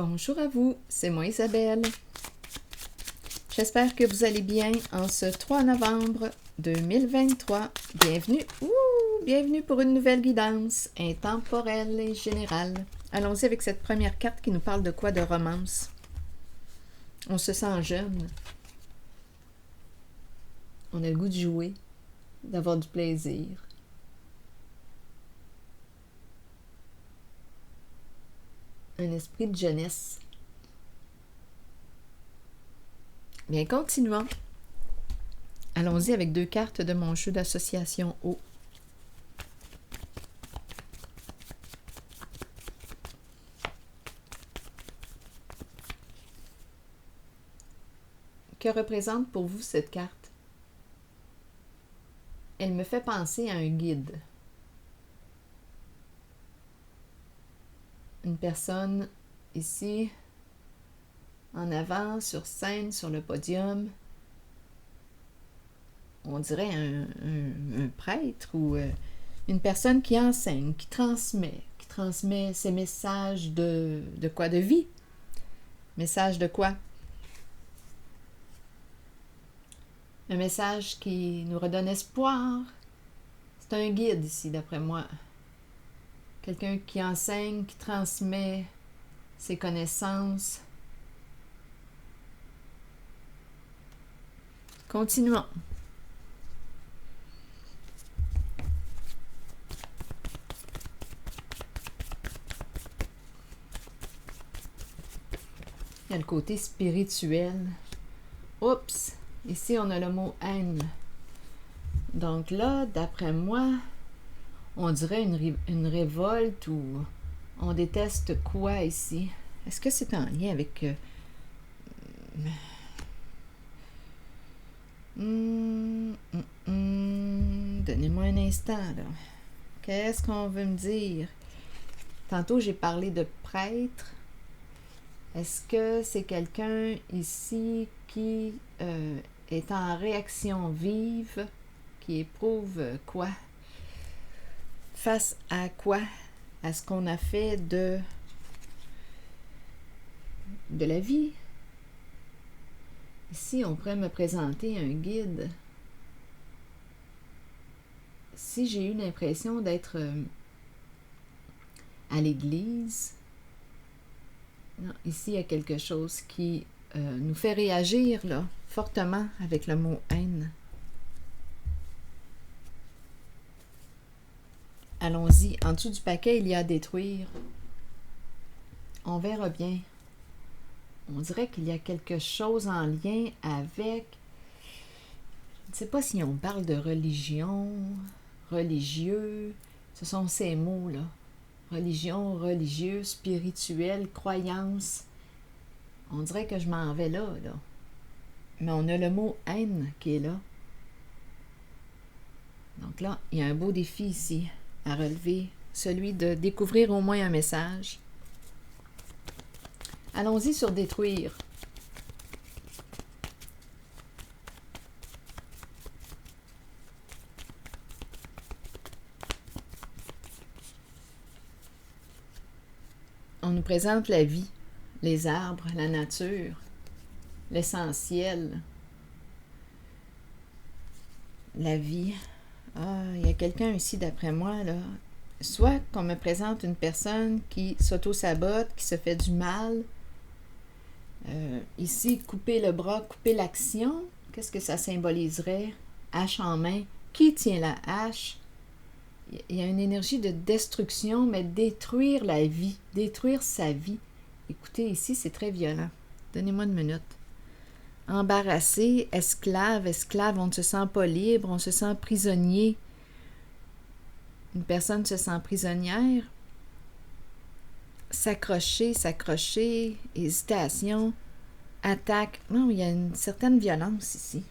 Bonjour à vous, c'est moi Isabelle. J'espère que vous allez bien en ce 3 novembre 2023. Bienvenue pour une nouvelle guidance intemporelle et générale. Allons-y avec cette première carte qui nous parle de quoi? De romance. On se sent jeune. On a le goût de jouer, d'avoir du plaisir. Un esprit de jeunesse. Bien, continuons. Allons-y avec 2 cartes de mon jeu d'association eau. Que représente pour vous cette carte? Elle me fait penser à un guide. Une personne ici, en avant, sur scène, sur le podium. On dirait un prêtre ou une personne qui enseigne, qui transmet ses messages de quoi? De vie. Message de quoi? Un message qui nous redonne espoir. C'est un guide ici, d'après moi. Quelqu'un qui enseigne, qui transmet ses connaissances. Continuons. Il y a le côté spirituel. Oups! Ici, on a le mot haine. Donc là, d'après moi, on dirait une révolte ou on déteste quoi ici? Est-ce que c'est en lien avec... Donnez-moi un instant, là. Qu'est-ce qu'on veut me dire? Tantôt, j'ai parlé de prêtre. Est-ce que c'est quelqu'un ici qui est en réaction vive, qui éprouve quoi? Face à quoi? À ce qu'on a fait de la vie. Ici, on pourrait me présenter un guide. Si j'ai eu l'impression d'être à l'église, non, ici, il y a quelque chose qui nous fait réagir là, fortement avec le mot haine. Allons-y. En dessous du paquet, il y a détruire. On verra bien. On dirait qu'il y a quelque chose en lien avec... Je ne sais pas si on parle de religion, religieux. Ce sont ces mots-là. Religion, religieux, spirituel, croyance. On dirait que je m'en vais là. Mais on a le mot haine qui est là. Donc là, il y a un beau défi ici à relever, celui de découvrir au moins un message. Allons-y sur détruire. On nous présente la vie, les arbres, la nature, l'essentiel, la vie. Ah, il y a quelqu'un ici, d'après moi, là. Soit qu'on me présente une personne qui s'auto-sabote, qui se fait du mal. Ici, couper le bras, couper l'action. Qu'est-ce que ça symboliserait? Hache en main. Qui tient la hache? Il y a une énergie de destruction, mais détruire la vie, détruire sa vie. Écoutez, ici, c'est très violent. Donnez-moi une minute. Embarrassé, esclave, on ne se sent pas libre, on se sent prisonnier. Une personne se sent prisonnière. S'accrocher, hésitation, attaque. Non, il y a une certaine violence ici.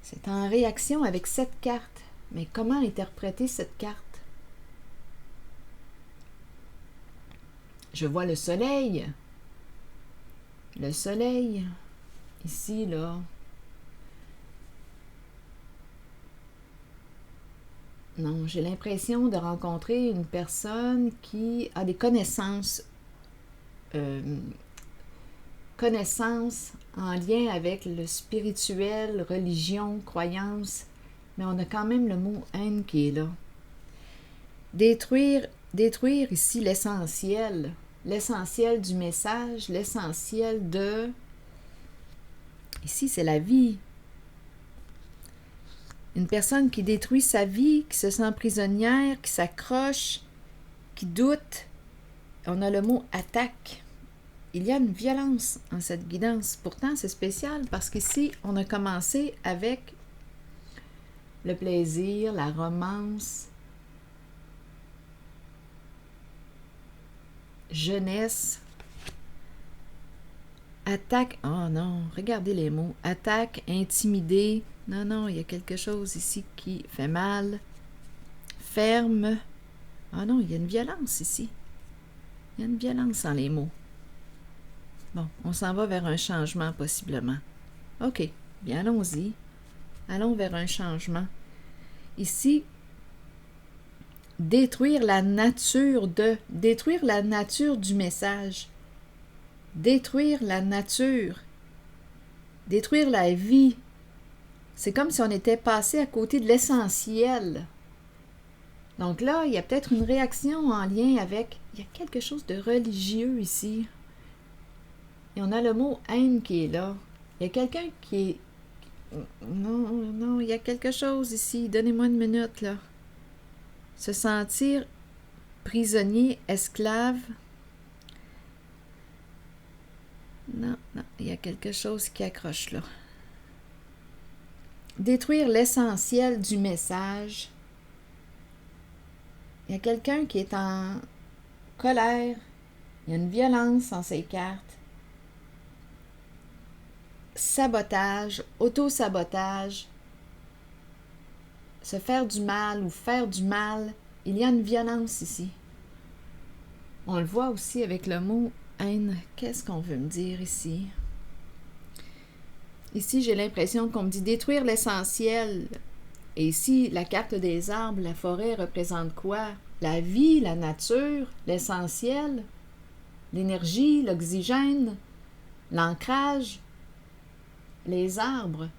C'est en réaction avec cette carte. Mais comment interpréter cette carte? Je vois le soleil. Le soleil, ici, là. Non, j'ai l'impression de rencontrer une personne qui a des connaissances connaissances en lien avec le spirituel, religion, croyance, mais on a quand même le mot haine qui est là. Détruire ici l'essentiel du message, l'essentiel de... Ici, c'est la vie. Une personne qui détruit sa vie, qui se sent prisonnière, qui s'accroche, qui doute. On a le mot attaque. Il y a une violence en cette guidance. Pourtant, c'est spécial parce qu'ici, on a commencé avec le plaisir, la romance, jeunesse, attaque. Oh non, regardez les mots. Attaque, intimider. Non, il y a quelque chose ici qui fait mal. Ferme. Ah non, il y a une violence ici. Il y a une violence dans les mots. Bon, on s'en va vers un changement possiblement. OK, bien allons-y. Allons vers un changement. Ici, détruire la nature du message. Détruire la nature. Détruire la vie. C'est comme si on était passé à côté de l'essentiel. Donc là, il y a peut-être une réaction en lien avec... Il y a quelque chose de religieux ici. Et on a le mot haine qui est là. Il y a quelqu'un qui est... Non, il y a quelque chose ici. Donnez-moi une minute, là. Se sentir prisonnier, esclave. Non, il y a quelque chose qui accroche là. Détruire l'essentiel du message. Il y a quelqu'un qui est en colère. Il y a une violence en ces cartes. Sabotage, auto-sabotage. Se faire du mal ou faire du mal. Il y a une violence ici. On le voit aussi avec le mot haine. Qu'est-ce qu'on veut me dire ici? Ici, j'ai l'impression qu'on me dit détruire l'essentiel. Et ici, la carte des arbres, la forêt représente quoi? La vie, la nature, l'essentiel, l'énergie, l'oxygène, l'ancrage, les arbres,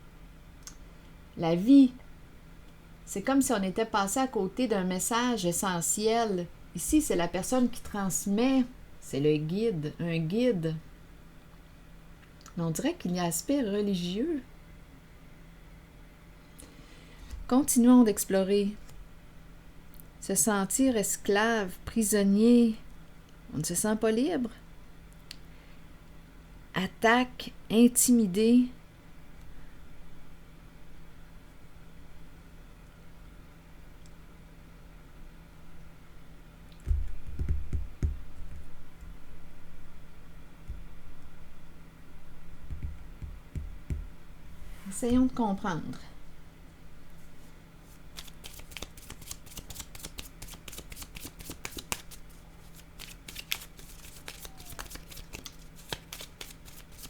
la vie. C'est comme si on était passé à côté d'un message essentiel. Ici, c'est la personne qui transmet. C'est le guide, un guide. Mais on dirait qu'il y a aspect religieux. Continuons d'explorer. Se sentir esclave, prisonnier, on ne se sent pas libre. Attaque, intimider. Essayons de comprendre.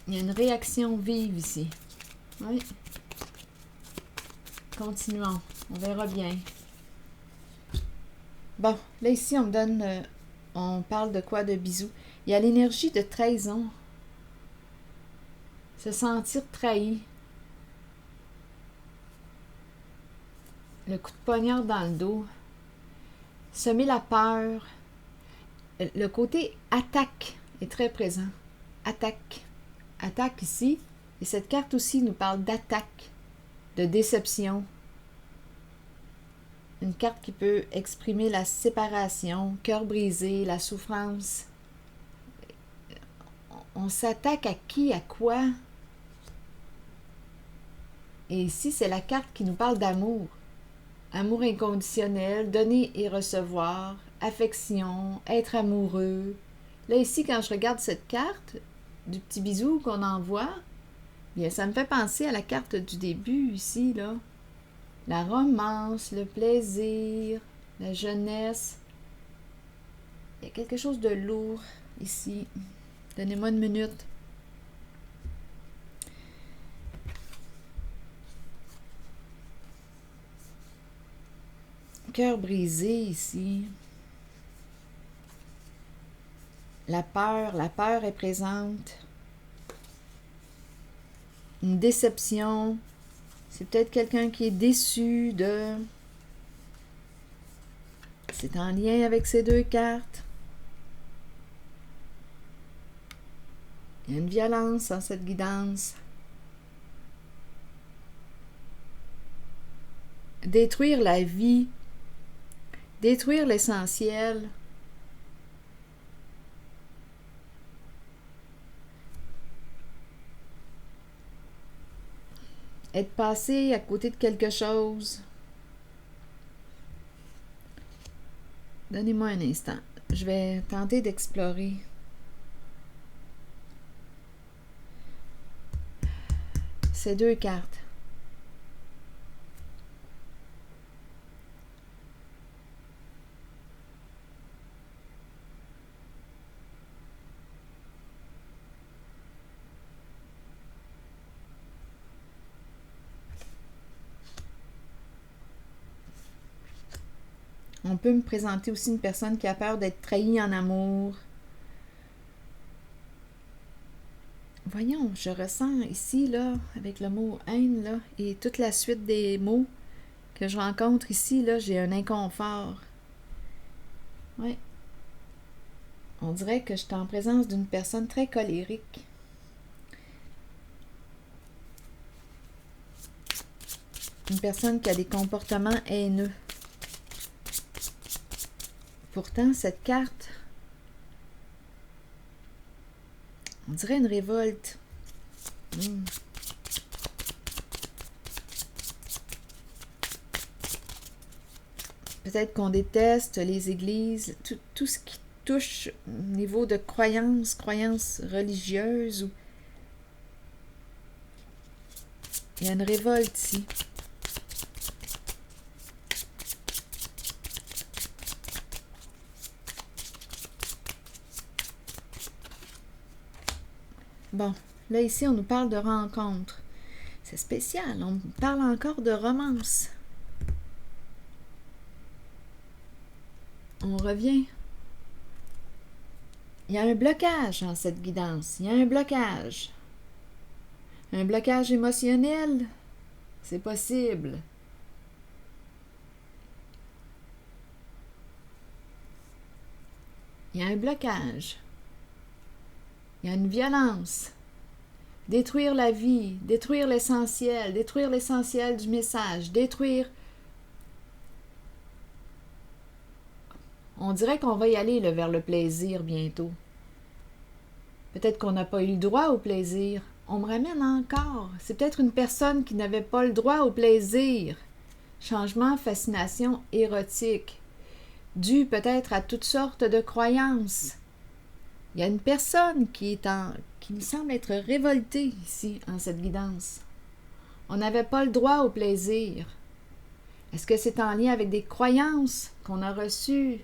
Il y a une réaction vive ici. Oui. Continuons. On verra bien. Bon, là ici, on me donne... on parle de quoi? De bisous. Il y a l'énergie de trahison. Se sentir trahi. Le coup de poignard dans le dos. Semer la peur. Le côté attaque est très présent. Attaque. Attaque ici. Et cette carte aussi nous parle d'attaque, de déception. Une carte qui peut exprimer la séparation, cœur brisé, la souffrance. On s'attaque à qui, à quoi? Et ici, c'est la carte qui nous parle d'amour. Amour inconditionnel, donner et recevoir, affection, être amoureux. Là, ici, quand je regarde cette carte, du petit bisou qu'on envoie, bien, ça me fait penser à la carte du début, ici, là. La romance, le plaisir, la jeunesse. Il y a quelque chose de lourd, ici. Donnez-moi une minute. Cœur brisé ici. La peur est présente. Une déception. C'est peut-être quelqu'un qui est déçu de... C'est en lien avec ces deux cartes. Il y a une violence dans cette guidance. Détruire la vie. Détruire l'essentiel. Être passé à côté de quelque chose. Donnez-moi un instant. Je vais tenter d'explorer. Ces deux cartes. On peut me présenter aussi une personne qui a peur d'être trahie en amour. Voyons, je ressens ici, là, avec le mot haine, là, et toute la suite des mots que je rencontre ici, là, j'ai un inconfort. Oui. On dirait que je suis en présence d'une personne très colérique. Une personne qui a des comportements haineux. Pourtant, cette carte, on dirait une révolte. Peut-être qu'on déteste les églises, tout ce qui touche au niveau de croyances religieuses. Il y a une révolte ici. Bon, là ici on nous parle de rencontre. C'est spécial, on parle encore de romance. On revient. Il y a un blocage en cette guidance. Il y a un blocage. Un blocage émotionnel. C'est possible. Il y a un blocage. Il y a une violence. Détruire la vie, détruire l'essentiel du message, détruire... On dirait qu'on va y aller là, vers le plaisir bientôt. Peut-être qu'on n'a pas eu le droit au plaisir. On me ramène encore. C'est peut-être une personne qui n'avait pas le droit au plaisir. Changement, fascination érotique. Dû peut-être à toutes sortes de croyances. Il y a une personne qui me semble être révoltée ici, en cette guidance. On n'avait pas le droit au plaisir. Est-ce que c'est en lien avec des croyances qu'on a reçues?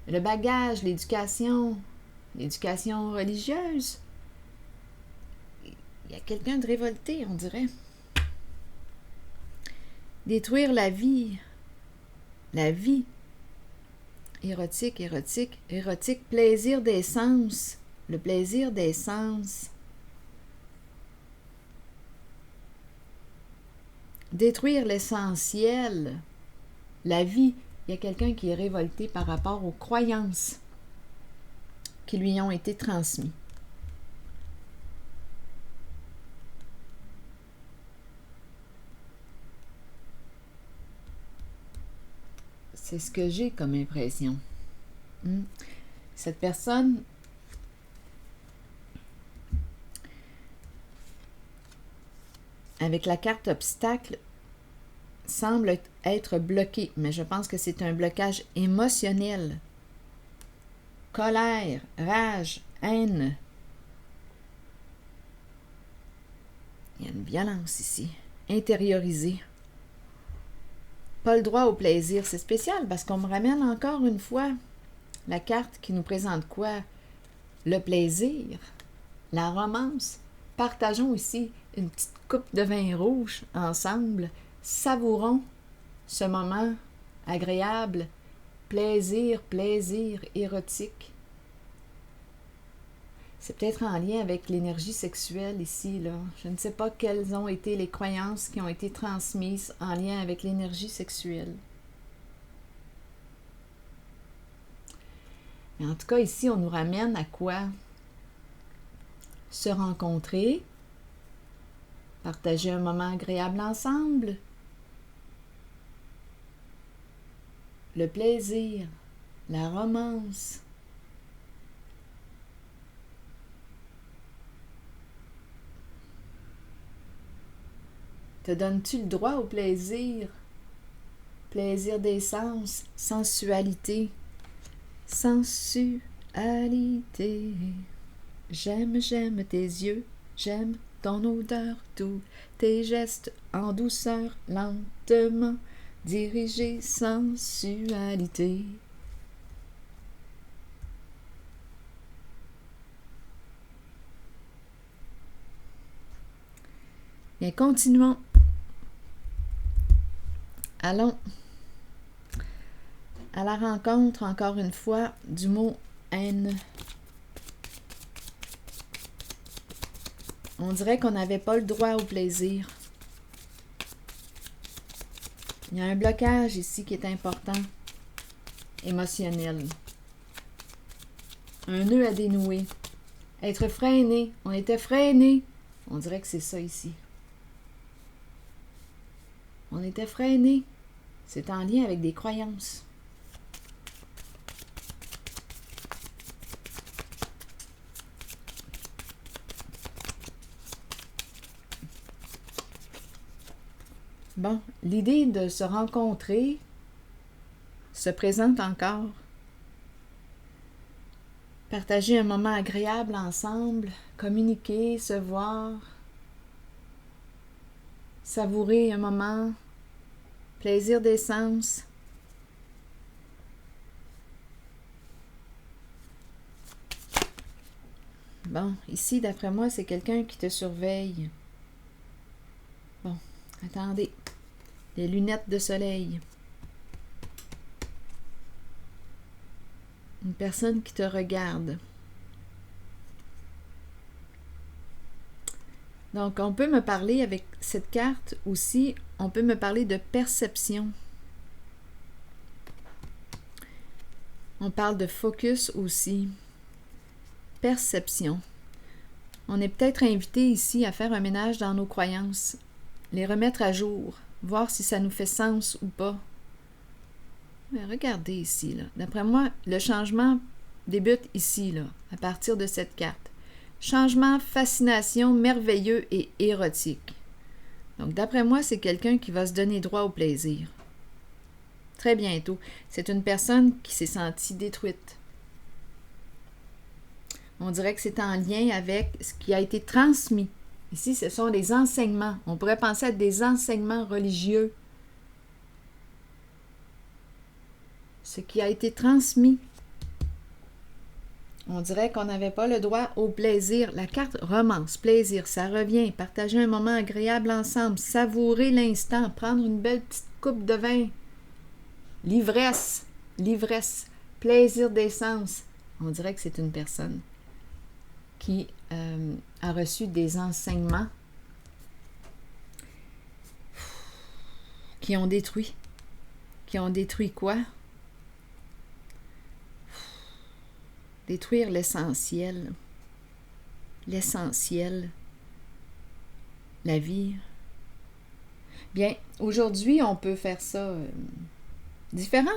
Le bagage, l'éducation religieuse? Il y a quelqu'un de révolté, on dirait. Détruire la vie. La vie. Érotique, plaisir des sens. Le plaisir des sens. Détruire l'essentiel. La vie. Il y a quelqu'un qui est révolté par rapport aux croyances qui lui ont été transmises. C'est ce que j'ai comme impression. Cette personne avec la carte obstacle semble être bloquée, mais je pense que c'est un blocage émotionnel. Colère, rage, haine. Il y a une violence ici, intériorisée. Pas le droit au plaisir. C'est spécial parce qu'on me ramène encore une fois la carte qui nous présente quoi? Le plaisir, la romance. Partageons ici une petite coupe de vin rouge ensemble. Savourons ce moment agréable. Plaisir érotique. C'est peut-être en lien avec l'énergie sexuelle ici, là. Je ne sais pas quelles ont été les croyances qui ont été transmises en lien avec l'énergie sexuelle. Mais en tout cas, ici, on nous ramène à quoi? Se rencontrer, partager un moment agréable ensemble, le plaisir, la romance. Te donnes-tu le droit au plaisir? Plaisir des sens, sensualité. Sensualité. J'aime, j'aime tes yeux, j'aime ton odeur, tous tes gestes en douceur, lentement, dirigés, sensualité. Bien, continuons. Allons à la rencontre, encore une fois, du mot haine. On dirait qu'on n'avait pas le droit au plaisir. Il y a un blocage ici qui est important, émotionnel. Un nœud à dénouer. Être freiné. On était freiné. On dirait que c'est ça ici. On était freiné. C'est en lien avec des croyances. Bon, l'idée de se rencontrer se présente encore. Partager un moment agréable ensemble, communiquer, se voir, savourer un moment, plaisir des sens. Bon, ici, d'après moi, c'est quelqu'un qui te surveille. Bon, attendez. Les lunettes de soleil. Une personne qui te regarde. Donc, on peut me parler avec cette carte aussi, on peut me parler de perception. On parle de focus aussi. Perception. On est peut-être invité ici à faire un ménage dans nos croyances, les remettre à jour, voir si ça nous fait sens ou pas. Mais regardez ici, là. D'après moi, le changement débute ici, là, à partir de cette carte. Changement, fascination, merveilleux et érotique. Donc, d'après moi, c'est quelqu'un qui va se donner droit au plaisir. Très bientôt. C'est une personne qui s'est sentie détruite. On dirait que c'est en lien avec ce qui a été transmis. Ici, ce sont des enseignements. On pourrait penser à des enseignements religieux. Ce qui a été transmis. On dirait qu'on n'avait pas le droit au plaisir. La carte romance, plaisir, ça revient. Partager un moment agréable ensemble. Savourer l'instant. Prendre une belle petite coupe de vin. L'ivresse. L'ivresse. Plaisir des sens. On dirait que c'est une personne qui a reçu des enseignements qui ont détruit. Qui ont détruit quoi? Détruire l'essentiel. L'essentiel. La vie. Bien, aujourd'hui, on peut faire ça différent.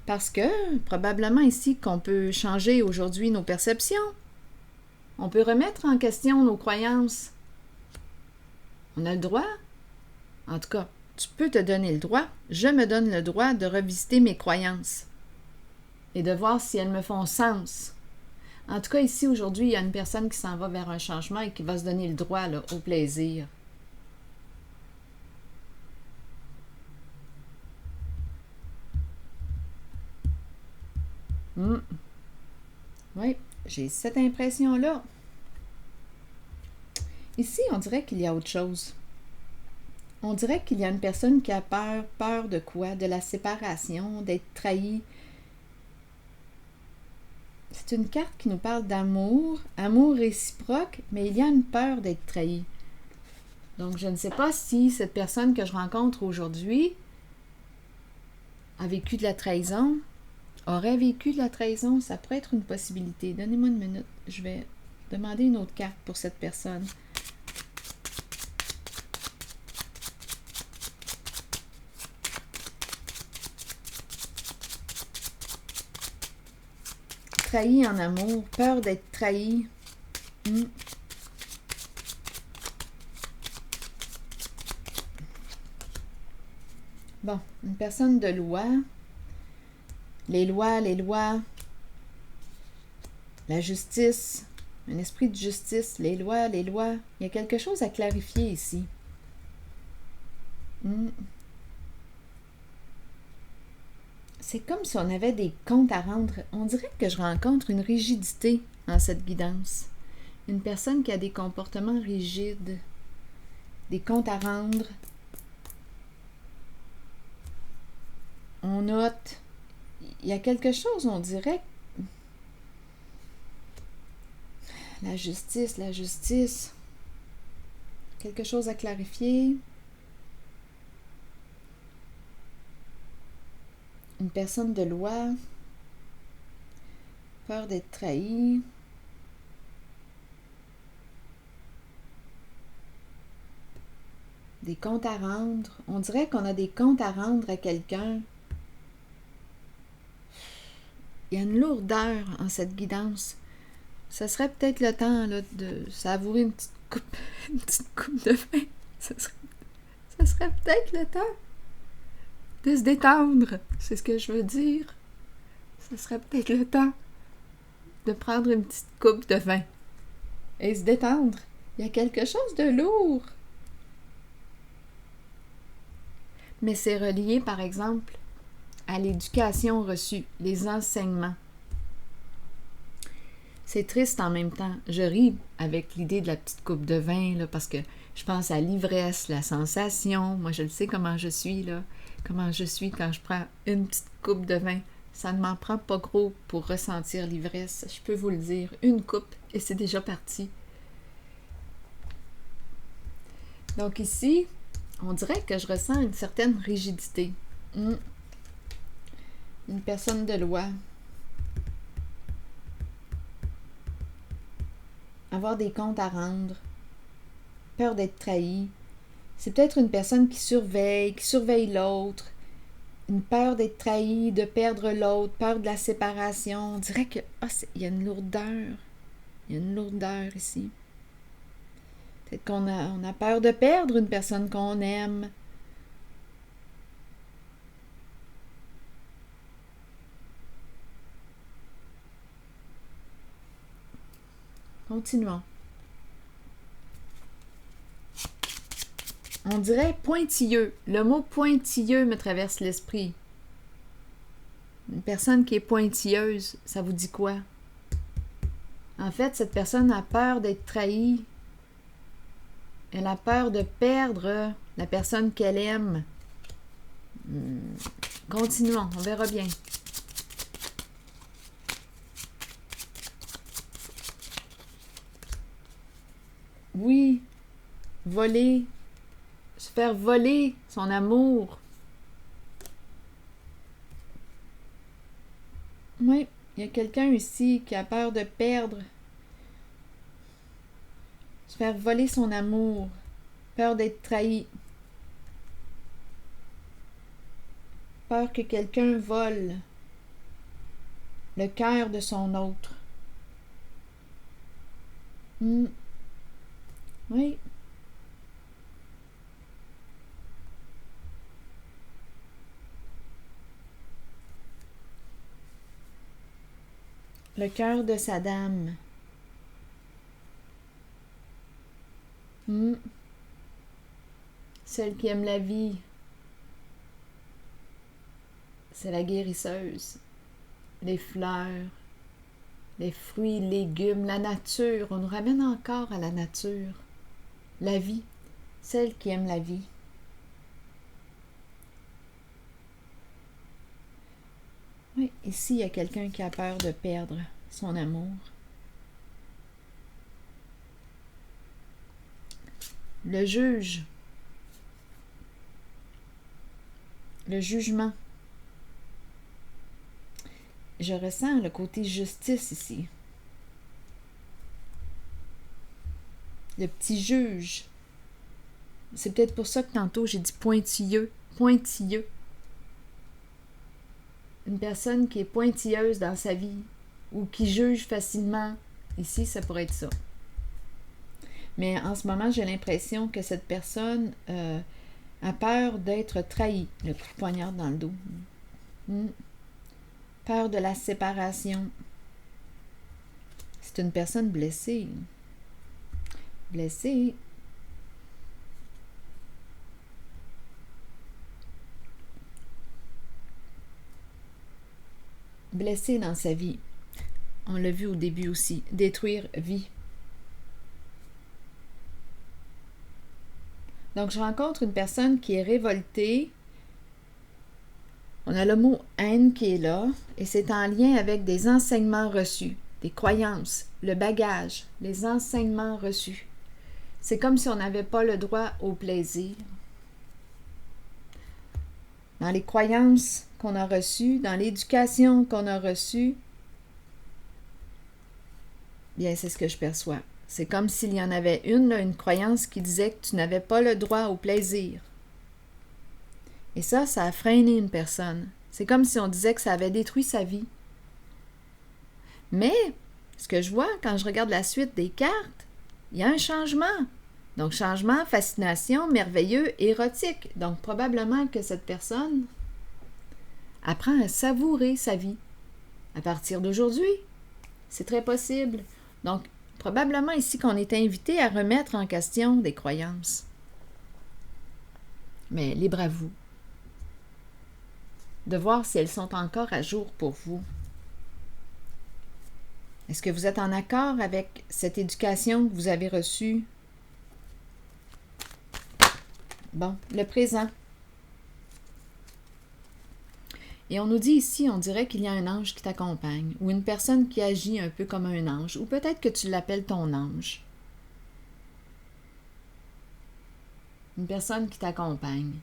Parce que, probablement ici, qu'on peut changer aujourd'hui nos perceptions. On peut remettre en question nos croyances. On a le droit. En tout cas, tu peux te donner le droit. Je me donne le droit de revisiter mes croyances et de voir si elles me font sens. En tout cas, ici, aujourd'hui, il y a une personne qui s'en va vers un changement et qui va se donner le droit là, au plaisir. Oui, j'ai cette impression-là. Ici, on dirait qu'il y a autre chose. On dirait qu'il y a une personne qui a peur. Peur de quoi? De la séparation, d'être trahi. C'est une carte qui nous parle d'amour, amour réciproque, mais il y a une peur d'être trahi. Donc, je ne sais pas si cette personne que je rencontre aujourd'hui a vécu de la trahison, aurait vécu de la trahison. Ça pourrait être une possibilité. Donnez-moi une minute. Je vais demander une autre carte pour cette personne. Trahi en amour, peur d'être trahi. Bon, une personne de loi. Les lois, la justice, un esprit de justice, les lois. Il y a quelque chose à clarifier ici. C'est comme si on avait des comptes à rendre. On dirait que je rencontre une rigidité en cette guidance. Une personne qui a des comportements rigides, des comptes à rendre. On note. Il y a quelque chose, on dirait. La justice. Quelque chose à clarifier. Une personne de loi. Peur d'être trahi. Des comptes à rendre. On dirait qu'on a des comptes à rendre à quelqu'un. Il y a une lourdeur en cette guidance. Ça serait peut-être le temps là, de savourer une petite coupe de vin. Ça serait peut-être le temps de se détendre. C'est ce que je veux dire. Ça serait peut-être le temps de prendre une petite coupe de vin et se détendre. Il y a quelque chose de lourd. Mais c'est relié, par exemple, à l'éducation reçue, les enseignements. C'est triste en même temps. Je ris avec l'idée de la petite coupe de vin, là, parce que je pense à l'ivresse, la sensation. Moi, je le sais comment je suis, là. Comment je suis quand je prends une petite coupe de vin. Ça ne m'en prend pas gros pour ressentir l'ivresse. Je peux vous le dire. Une coupe et c'est déjà parti. Donc ici, on dirait que je ressens une certaine rigidité. Une personne de loi. Avoir des comptes à rendre. Peur d'être trahi. C'est peut-être une personne qui surveille l'autre. Une peur d'être trahi, de perdre l'autre, peur de la séparation. On dirait que il y a une lourdeur. Il y a une lourdeur ici. Peut-être qu'on a peur de perdre une personne qu'on aime. Continuons. On dirait pointilleux. Le mot pointilleux me traverse l'esprit. Une personne qui est pointilleuse, ça vous dit quoi? En fait, cette personne a peur d'être trahie. Elle a peur de perdre la personne qu'elle aime. Continuons, on verra bien. Oui, voler, se faire voler son amour. Oui, il y a quelqu'un ici qui a peur de perdre. Se faire voler son amour. Peur d'être trahi. Peur que quelqu'un vole le cœur de son autre. Oui. Le cœur de sa dame. Celle qui aime la vie. C'est la guérisseuse. Les fleurs, les fruits, légumes, la nature. On nous ramène encore à la nature. La vie. Celle qui aime la vie. Oui, ici, il y a quelqu'un qui a peur de perdre. son amour. Le juge. Le jugement. Je ressens le côté justice ici. Le petit juge. C'est peut-être pour ça que tantôt j'ai dit pointilleux. Pointilleux. Une personne qui est pointilleuse dans sa vie ou qui juge facilement. Ici, ça pourrait être ça. Mais en ce moment, j'ai l'impression que cette personne a peur d'être trahie. Le coup de poignard dans le dos. Peur de la séparation. C'est une personne blessée. Blessée. Blessée dans sa vie. On l'a vu au début aussi. Détruire vie. Donc, je rencontre une personne qui est révoltée. On a le mot haine qui est là, et c'est en lien avec des enseignements reçus, des croyances, le bagage, les enseignements reçus. C'est comme si on n'avait pas le droit au plaisir. Dans les croyances qu'on a reçues, dans l'éducation qu'on a reçue, bien, c'est ce que je perçois. C'est comme s'il y en avait une croyance qui disait que tu n'avais pas le droit au plaisir. Et ça a freiné une personne. C'est comme si on disait que ça avait détruit sa vie. Mais, ce que je vois quand je regarde la suite des cartes, il y a un changement. Donc, changement, fascination, merveilleux, érotique. Donc, probablement que cette personne apprend à savourer sa vie à partir d'aujourd'hui. C'est très possible. Donc, probablement ici qu'on est invité à remettre en question des croyances. Mais libre à vous de voir si elles sont encore à jour pour vous. Est-ce que vous êtes en accord avec cette éducation que vous avez reçue? Bon, le présent. Et on nous dit ici, on dirait qu'il y a un ange qui t'accompagne, ou une personne qui agit un peu comme un ange, ou peut-être que tu l'appelles ton ange. Une personne qui t'accompagne.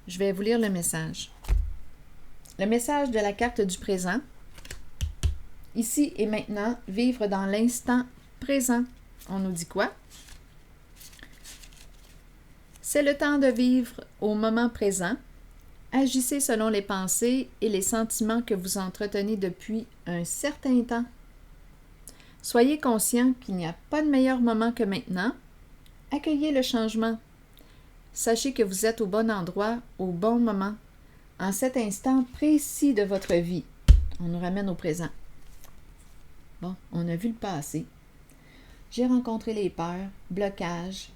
Je vais vous lire le message. Le message de la carte du présent. Ici et maintenant, vivre dans l'instant présent. On nous dit quoi? C'est le temps de vivre au moment présent. Agissez selon les pensées et les sentiments que vous entretenez depuis un certain temps. Soyez conscient qu'il n'y a pas de meilleur moment que maintenant. Accueillez le changement. Sachez que vous êtes au bon endroit, au bon moment, en cet instant précis de votre vie. On nous ramène au présent. Bon, on a vu le passé. J'ai rencontré les peurs, blocages.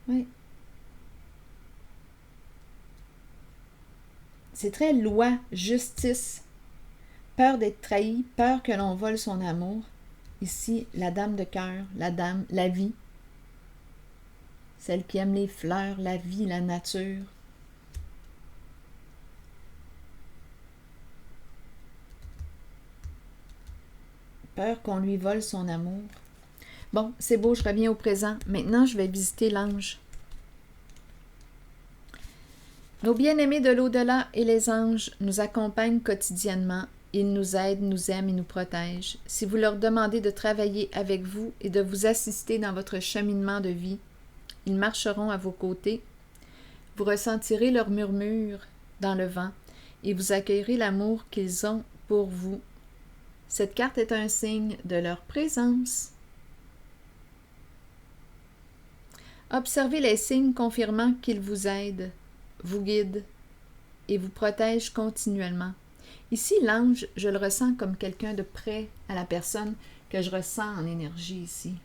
Oui. C'est très loi, justice. Peur d'être trahi, peur que l'on vole son amour. Ici, la dame de cœur, la vie. Celle qui aime les fleurs, la vie, la nature. Peur qu'on lui vole son amour. Bon, c'est beau, je reviens au présent. Maintenant, je vais visiter l'ange. Nos bien-aimés de l'au-delà et les anges nous accompagnent quotidiennement. Ils nous aident, nous aiment et nous protègent. Si vous leur demandez de travailler avec vous et de vous assister dans votre cheminement de vie, ils marcheront à vos côtés. Vous ressentirez leur murmure dans le vent et vous accueillerez l'amour qu'ils ont pour vous. Cette carte est un signe de leur présence. Observez les signes confirmant qu'ils vous aident, vous guident et vous protègent continuellement. Ici, l'ange, je le ressens comme quelqu'un de près à la personne que je ressens en énergie ici.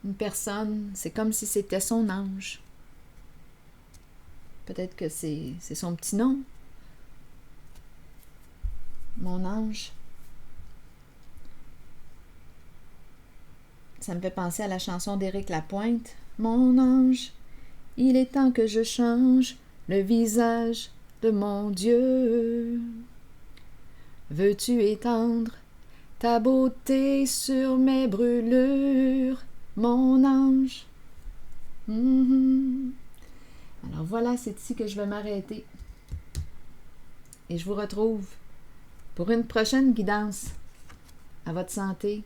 Une personne, c'est comme si c'était son ange. Peut-être que c'est son petit nom. Mon ange. Ça me fait penser à la chanson d'Éric Lapointe. Mon ange, il est temps que je change le visage de mon Dieu. Veux-tu étendre ta beauté sur mes brûlures, mon ange? Alors voilà, c'est ici que je vais m'arrêter. Et je vous retrouve pour une prochaine guidance. À votre santé.